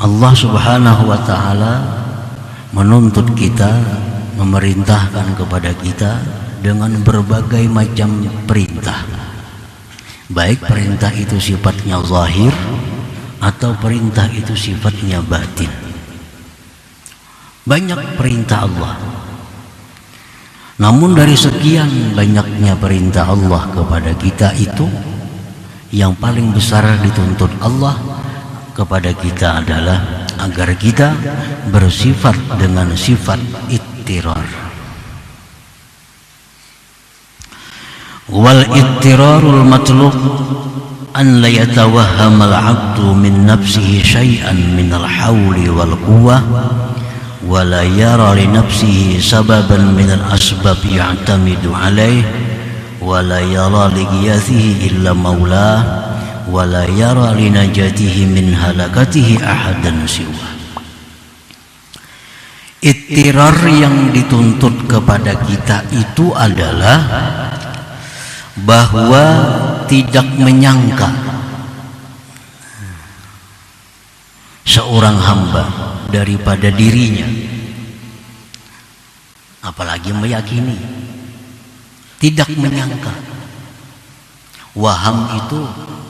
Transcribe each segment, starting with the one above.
Allah Subhanahu wa Ta'ala menuntut kita, memerintahkan kepada kita dengan berbagai macam perintah, baik perintah itu sifatnya zahir atau perintah itu sifatnya batin. Banyak perintah Allah. Namun dari sekian banyaknya perintah Allah kepada kita itu, yang paling besar dituntut Allah kepada kita adalah agar kita bersifat dengan sifat ittirar. Wal ittirarul matlub an la yatawahhama al-'abdu min nafsihi syai'an min al-hawli wal quwwah wa la yara li nafsihi sababan min al-asbab ya'tamidu 'alayhi wa la yara li ghiyathihi illa maulah wa la yara li najatihi min halakatihi ahadan siwa. Ittirar yang dituntut kepada kita itu adalah bahwa tidak menyangka seorang hamba daripada dirinya, apalagi meyakini. Tidak menyangka. Waham itu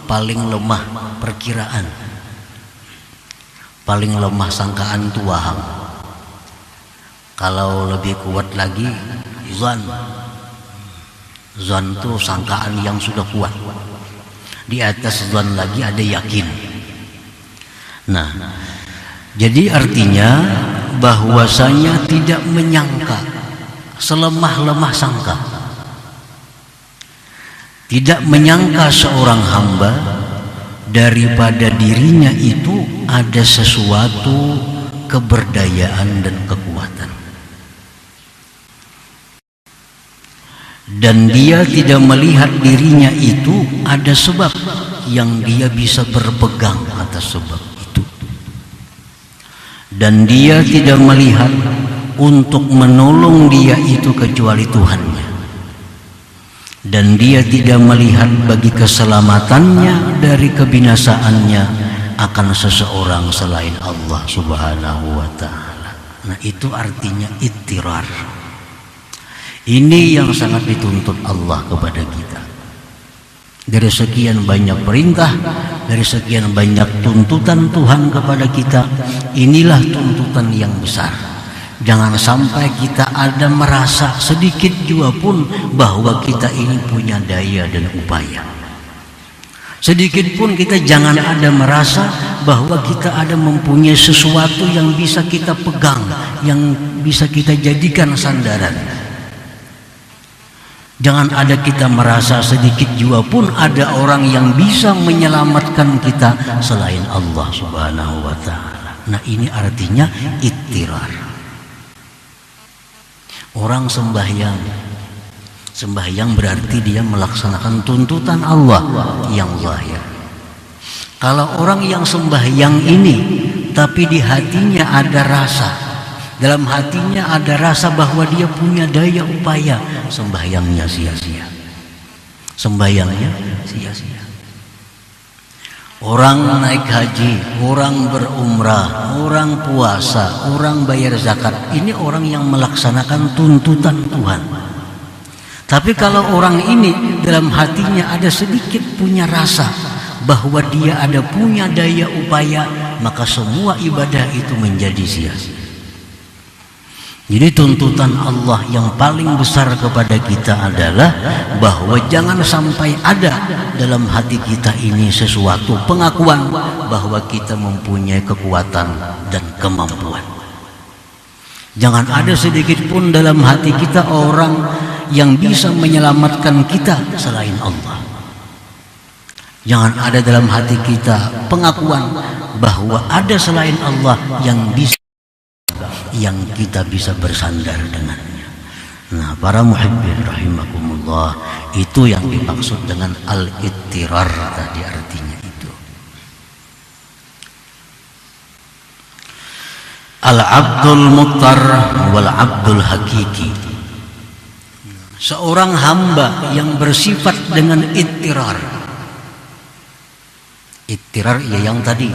paling lemah perkiraan, paling lemah sangkaan itu waham. Kalau lebih kuat lagi zan. Zan itu sangkaan yang sudah kuat. Di atas zan lagi ada yakin. Nah, jadi artinya bahwasanya tidak menyangka, selemah-lemah sangka. Tidak menyangka seorang hamba daripada dirinya itu ada sesuatu keberdayaan dan kekuatan. Dan dia tidak melihat dirinya itu ada sebab yang dia bisa berpegang atas sebab itu. Dan dia tidak melihat untuk menolong dia itu kecuali Tuhannya. Dan dia tidak melihat bagi keselamatannya dari kebinasaannya akan seseorang selain Allah Subhanahu wa Ta'ala. Nah, itu artinya ittirar. Ini yang sangat dituntut Allah kepada kita. Dari sekian banyak perintah, dari sekian banyak tuntutan Tuhan kepada kita, inilah tuntutan yang besar. Jangan sampai kita ada merasa sedikit juga pun bahwa kita ini punya daya dan upaya. Sedikit pun kita jangan ada merasa bahwa kita ada mempunyai sesuatu yang bisa kita pegang, yang bisa kita jadikan sandaran. Jangan ada kita merasa sedikit juga pun ada orang yang bisa menyelamatkan kita selain Allah Subhanahu wa Ta'ala. Nah, ini artinya ittirar. Orang sembahyang berarti dia melaksanakan tuntutan Allah yang zahir. Kalau orang yang sembahyang ini tapi di hatinya ada rasa, dalam hatinya ada rasa bahwa dia punya daya upaya, sembahyangnya sia-sia. Sembahyangnya sia-sia. Orang naik haji, orang berumrah, orang puasa, orang bayar zakat, ini orang yang melaksanakan tuntutan Tuhan. Tapi kalau orang ini dalam hatinya ada sedikit punya rasa bahwa dia ada punya daya upaya, maka semua ibadah itu menjadi sia-sia. Jadi tuntutan Allah yang paling besar kepada kita adalah bahwa jangan sampai ada dalam hati kita ini sesuatu pengakuan bahwa kita mempunyai kekuatan dan kemampuan. Jangan ada sedikit pun dalam hati kita orang yang bisa menyelamatkan kita selain Allah. Jangan ada dalam hati kita pengakuan bahwa ada selain Allah yang bisa, yang kita bisa bersandar dengannya. Nah, para muhibbin rahimakumullah, itu yang dimaksud dengan al-ittirar tadi, artinya itu. Al-abdul muttar wal abdul hakiki. Seorang hamba yang bersifat dengan ittirar. Ittirar ya yang tadi,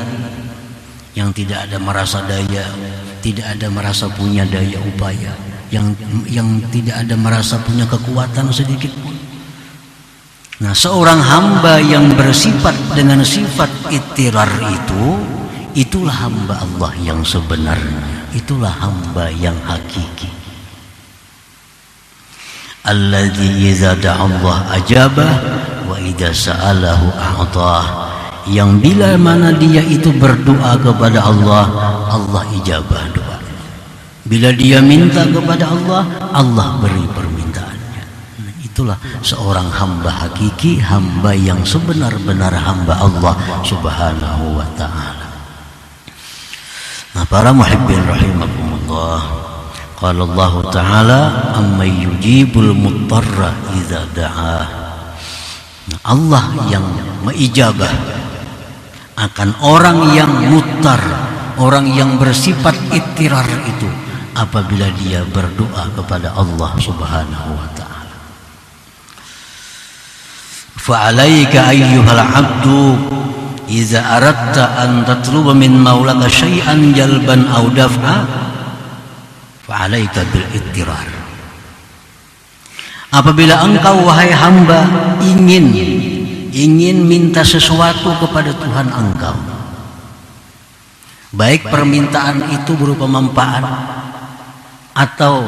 yang tidak ada merasa daya, tidak ada merasa punya daya upaya, yang tidak ada merasa punya kekuatan sedikit pun. Nah, seorang hamba yang bersifat dengan sifat ittirar itu, itulah hamba Allah yang sebenarnya, itulah hamba yang hakiki. Alladzi idza da'a Allah ajabah wa idza sa'alahu a'tah. Yang bila mana dia itu berdoa kepada Allah, Allah ijabah doa. Bila dia minta kepada Allah, Allah beri permintaannya. Nah, itulah seorang hamba hakiki, hamba yang sebenar-benar hamba Allah Subhanahu wa ta'ala. Nah, para muhibbin rahimakumullah, qala Allah ta'ala amman yujibul muttarra idza da'ah. Nah, Allah yang mengijabah akan orang yang muttar, orang yang bersifat ittirar itu apabila dia berdoa kepada Allah Subhanahu wa ta'ala. Fa'alaika ayyuhal 'abdu idza aradta an tatluba min maulaka syai'an jalban aw daf'a fa'alaika bil ittirar. Apabila engkau wahai hamba ingin minta sesuatu kepada Tuhan engkau, baik permintaan itu berupa manfaat atau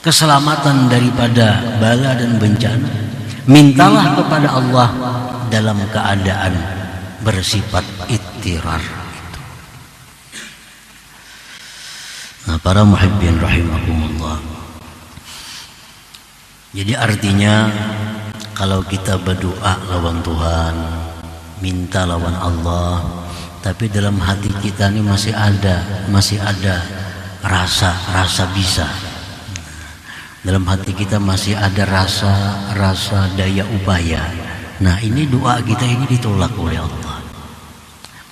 keselamatan daripada bala dan bencana, mintalah kepada Allah dalam keadaan bersifat ittirar itu. Nah, para muhibbin rahimakumullah, jadi artinya kalau kita berdoa lawan Tuhan, minta lawan Allah, tapi dalam hati kita ini masih ada rasa bisa. Dalam hati kita masih ada rasa daya upaya. Nah, ini doa kita ini ditolak oleh Allah.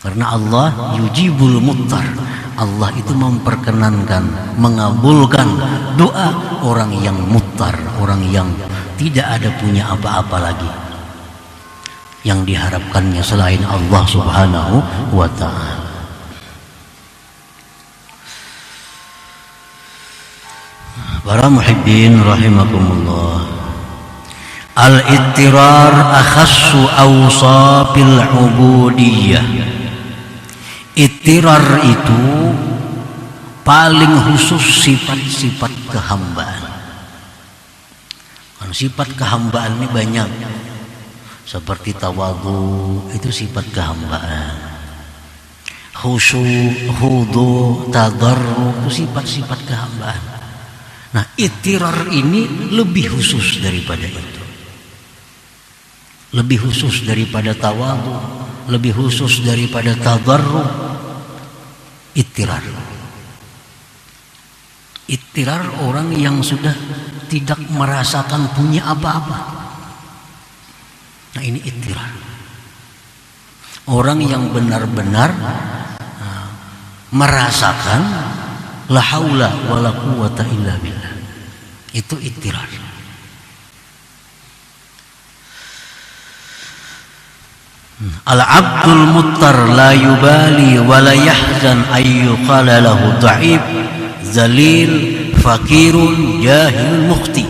Karena Allah yujibul muttar. Allah itu memperkenankan, mengabulkan doa orang yang muttar, orang yang tidak ada punya apa-apa lagi yang diharapkannya selain Allah Subhanahu wa ta'ala. Para muhibbin rahimakumullah, al-ittirar akhassu awsafil ubudiyah. Ittirar itu paling khusus sifat-sifat kehambaan. Sifat kehambaan ini banyak, seperti tawadhu, itu sifat kehambaan. Khusyuk, khudu, tadarru, itu sifat-sifat kehambaan. Nah, ittirar ini lebih khusus daripada itu, lebih khusus daripada tawadhu, lebih khusus daripada tadarru. Ittirar orang yang sudah tidak merasakan punya apa-apa. Nah, ini ittirar. Orang yang benar-benar merasakan la haula wala quwata illa billah. Itu ittirar. Al-abdul muttar la yubali wa la yahzan ayyuqala lahu dha'if zalil fakirun jahil mukhti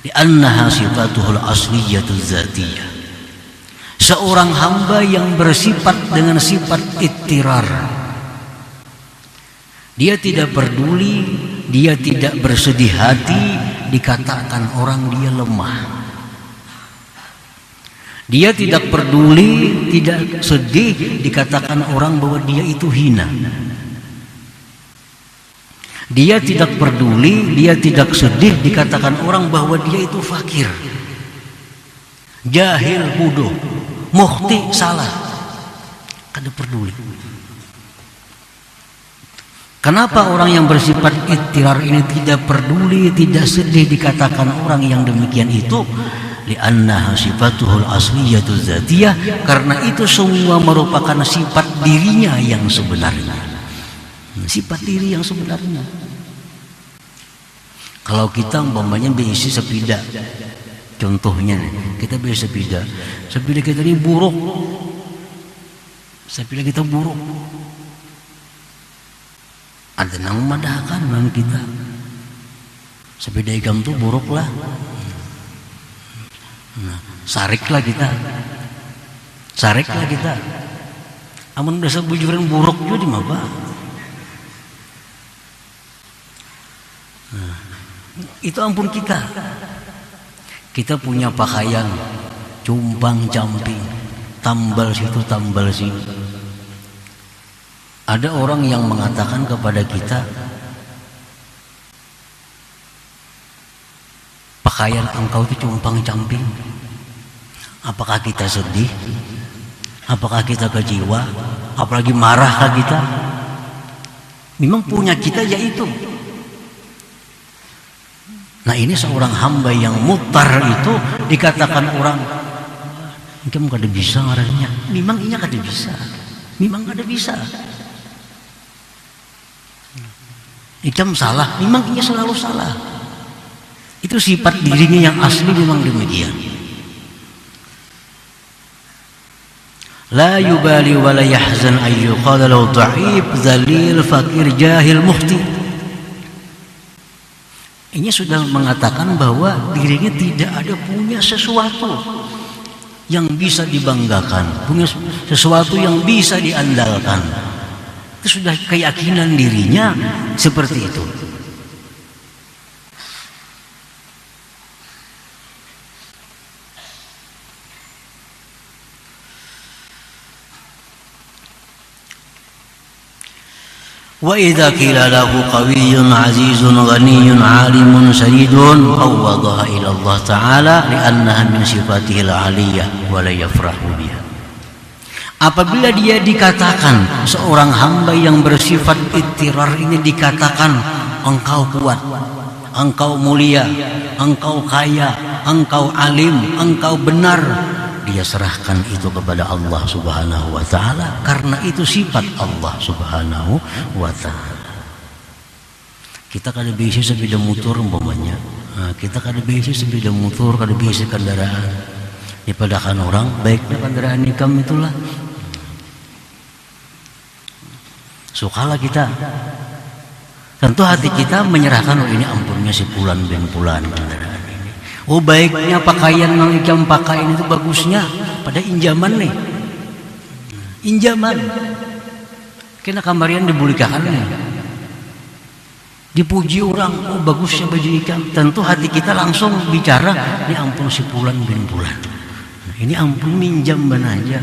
li'annaha sifatuhul asliyatu dzatiyah. Seorang hamba yang bersifat dengan sifat ittirar, dia tidak peduli, dia tidak bersedih hati dikatakan orang dia lemah. Dia tidak peduli, tidak sedih dikatakan orang bahwa dia itu hina. Dia tidak peduli, dia tidak sedih dikatakan orang bahwa dia itu fakir, jahil, bodoh, mukhti, salah. Kada peduli. Kenapa orang yang bersifat ittirar ini tidak peduli, tidak sedih dikatakan orang yang demikian itu? Li'annaha sifatuhul asliyatu dzatiyah, karena itu semua merupakan sifat dirinya yang sebenarnya. Sifat diri yang sebenarnya. Kalau kita umpamanya berisi sepeda, contohnya kita beli sepeda kita ini buruk, Saya bilang kita buruk. Ada nang memadahkan dengan kita. Sepeda ikam tuh buruk lah. Nah, sariklah kita. Sariklah kita. Amun dasar bujuran buruk juga di mapa. Nah, itu ampun kita. Kita punya pakaian cumbang camping, tambal situ tambal sini. Ada orang yang mengatakan kepada kita, pakaian engkau itu cumbang camping. Apakah kita sedih? Apakah kita kecewa? Apalagi marahkah kita? Memang punya kita yaitu. Nah ini seorang hamba yang mutar itu dikatakan orang, kamu kada bisa ngarangnya. Memang inya kada bisa. Memang kada bisa. Ikam salah. Memang inya selalu salah. Itu sifat dirinya yang asli memang demikian. La yubali wa la yahzan ayyuqala law dha'if dzalil fakir jahil muhti. Ini sudah mengatakan bahwa dirinya tidak ada punya sesuatu yang bisa dibanggakan, punya sesuatu yang bisa diandalkan. Itu sudah keyakinan dirinya seperti itu. Wa idza qila lahu qawiyyun 'azizun ghaniyyun 'alimun sayyidun fawwadaha ila Allah Ta'ala li'annaha min sifatihil 'aliyyah wa la yafrahu biha. Apabila dia dikatakan seorang hamba yang bersifat ittirar ini dikatakan engkau kuat, engkau mulia, engkau kaya, engkau alim, engkau benar, dia serahkan itu kepada Allah Subhanahu wa Ta'ala karena itu sifat Allah Subhanahu wa Ta'ala. Kita kada bisa sepeda motor umpamanya, kita kada bisa sepeda motor, kada bisa kendaraan dipadakan orang baiknya kendaraan ikam itulah. Sukalah kita, tentu hati kita menyerahkan, oh ini ampunnya si Pulan bin Pulan kendaraan. Oh baiknya pakaian yang ikam pakai itu bagusnya pada injaman nih, injaman kena kamarian dibulikakan nih, dipuji orang, oh bagusnya baju ikam. Tentu hati kita langsung bicara, ini ampun si Pulan bin Pulan, ini ampun minjam ban aja.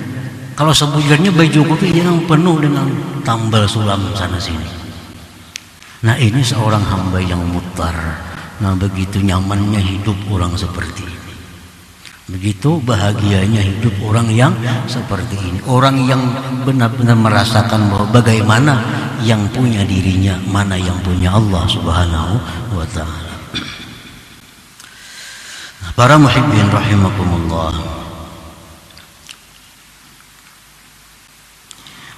Kalau sebujannya bajuku itu yang penuh dengan tambal sulam sana sini. Nah ini seorang hamba yang mutar. Nah begitu nyamannya hidup orang seperti ini, begitu bahagianya hidup orang yang seperti ini, orang yang benar-benar merasakan bahwa bagaimana yang punya dirinya, mana yang punya Allah Subhanahu wa Ta'ala. Para muhibbin rahimakumullah.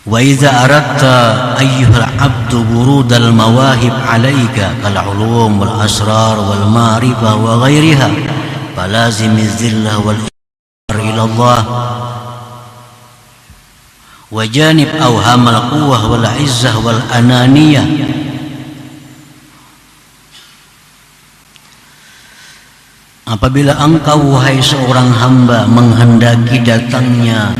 Wa idza aradta ayyuhal 'abdu burudal mawahib 'alaika kal 'ulum wal asrar wal ma'rifah wa ghairiha falazimiz zillah wal iqrar ila Allah wa janib awhamal quwwah wal 'izzah wal ananiyah. Apabila engkau wahai seorang hamba menghendaki datangnya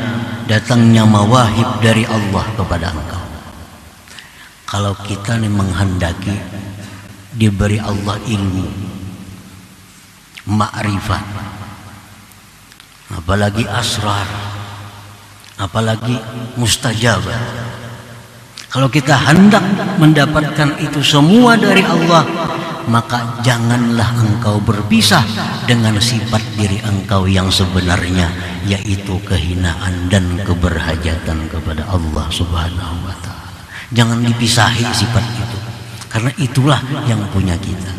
mawahib dari Allah kepada engkau. Kalau kita nih menghendaki diberi Allah ilmu, ma'rifat, apalagi asrar, apalagi mustajabah. Kalau kita hendak mendapatkan itu semua dari Allah, maka janganlah engkau berpisah dengan sifat diri engkau yang sebenarnya, yaitu kehinaan dan keberhajatan kepada Allah Subhanahu wa Ta'ala. Jangan dipisahi sifat itu, karena itulah yang punya kita.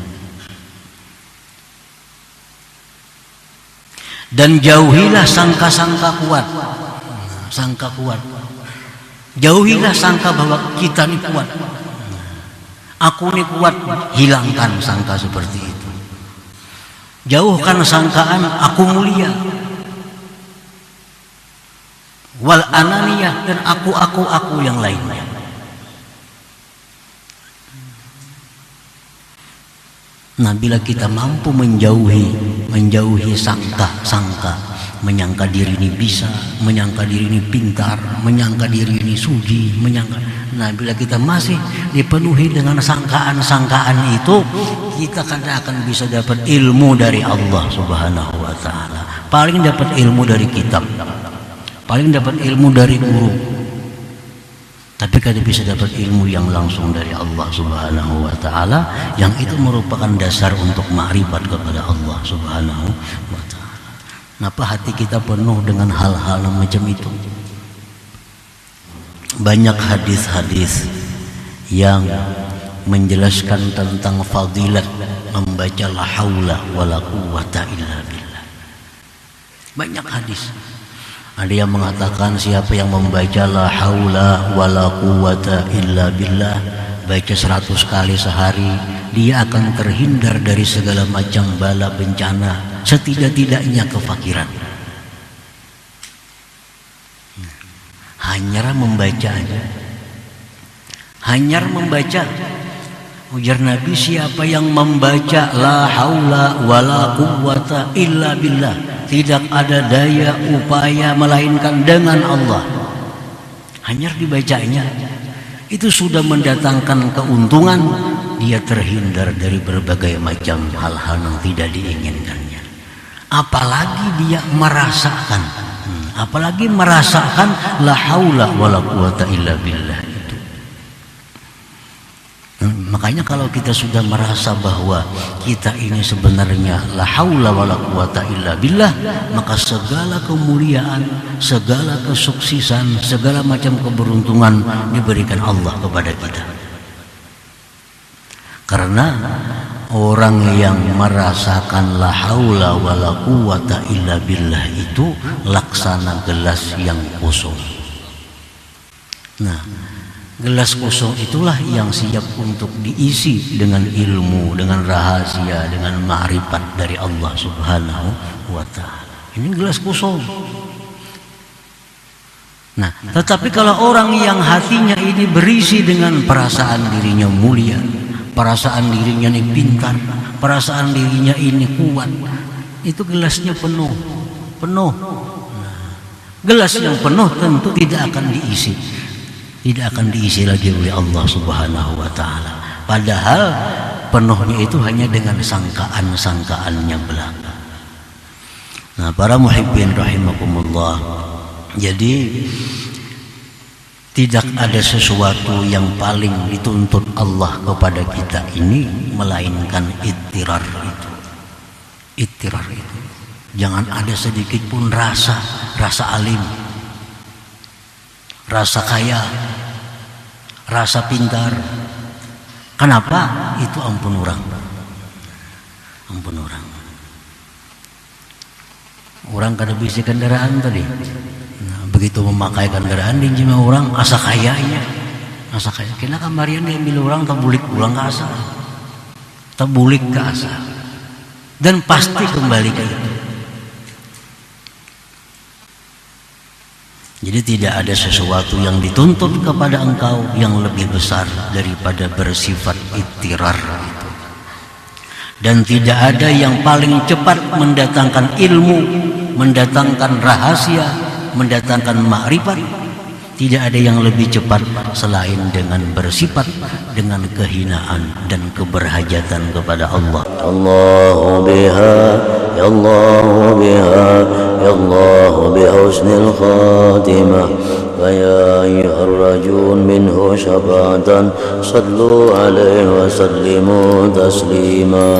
Dan jauhilah sangka-sangka kuat. Sangka kuat. Jauhilah sangka bahwa kita ini kuat, aku ini kuat. Hilangkan sangka seperti itu. Jauhkan sangkaan aku mulia. wal ananiyah, dan aku yang lainnya. Nah, bila kita mampu menjauhi sangka, menyangka diri ini bisa, menyangka diri ini pintar, menyangka diri ini suci, nah, bila kita masih dipenuhi dengan sangkaan-sangkaan itu, kita akan bisa dapat ilmu dari Allah Subhanahu wa taala. Paling dapat ilmu dari kitab, paling dapat ilmu dari guru. Tapi kada bisa dapat ilmu yang langsung dari Allah Subhanahu wa taala, yang itu merupakan dasar untuk ma'rifat kepada Allah Subhanahu wa taala. Kenapa hati kita penuh dengan hal-hal macam itu? Banyak hadis-hadis yang menjelaskan tentang fadilat membaca la haula wala quwwata illa billah. Banyak hadis. Ada yang mengatakan siapa yang membaca la haula wala quwwata illa billah, baca 100 kali sehari, dia akan terhindar dari segala macam bala bencana, setidak-tidaknya kefakiran. Hanyar membaca aja, hanyar membaca. Ujar Nabi, siapa yang membaca la haula wala quwwata illa billah, tidak ada daya upaya melainkan dengan Allah, hanya dibacanya, itu sudah mendatangkan keuntungan. Dia terhindar dari berbagai macam hal-hal yang tidak diinginkannya. Apalagi dia merasakan, la haula wala quwwata illa billah. Makanya kalau kita sudah merasa bahwa kita ini sebenarnya la haula wala quwwata illa billah, maka segala kemuliaan, segala kesuksesan, segala macam keberuntungan diberikan Allah kepada kita. Karena orang yang merasakan la haula wala quwwata illa billah itu laksana gelas yang kosong. Nah, gelas kosong itulah yang siap untuk diisi dengan ilmu, dengan rahasia, dengan ma'rifat dari Allah Subhanahu wa ta'ala. Ini gelas kosong. Nah, tetapi kalau orang yang hatinya ini berisi dengan perasaan dirinya mulia, perasaan dirinya ini pintar, perasaan dirinya ini kuat, itu gelasnya penuh. Nah, gelas yang penuh tentu tidak akan diisi lagi oleh Allah Subhanahu wa taala. Padahal penuhnya itu hanya dengan sangkaan-sangkaannya belaka. Nah, para muhibbin rahimakumullah, jadi tidak ada sesuatu yang paling dituntut Allah kepada kita ini melainkan ittirar itu. Jangan ada sedikit pun rasa alim, rasa kaya, rasa pintar. Kenapa? Itu ampun orang. Orang kada bisa kendaraan tadi. Nah, begitu memakai kendaraan di jima orang asa kayanya. Kena kamarian diambil orang tabulik pulang ke asa. Tabulik ke asa. Dan pasti kembali ke itu. Jadi tidak ada sesuatu yang dituntut kepada engkau yang lebih besar daripada bersifat ittirar itu. Dan tidak ada yang paling cepat mendatangkan ilmu, mendatangkan rahasia, mendatangkan ma'rifat. Tidak ada yang lebih cepat selain dengan bersifat dengan kehinaan dan keberhajatan kepada Allah. Allahu biha, ya Allahu biha, ya Allahu bihusnil khatimah. ويا أيها الرجل منه شفاعة صلوا عليه وسلموا تسليما.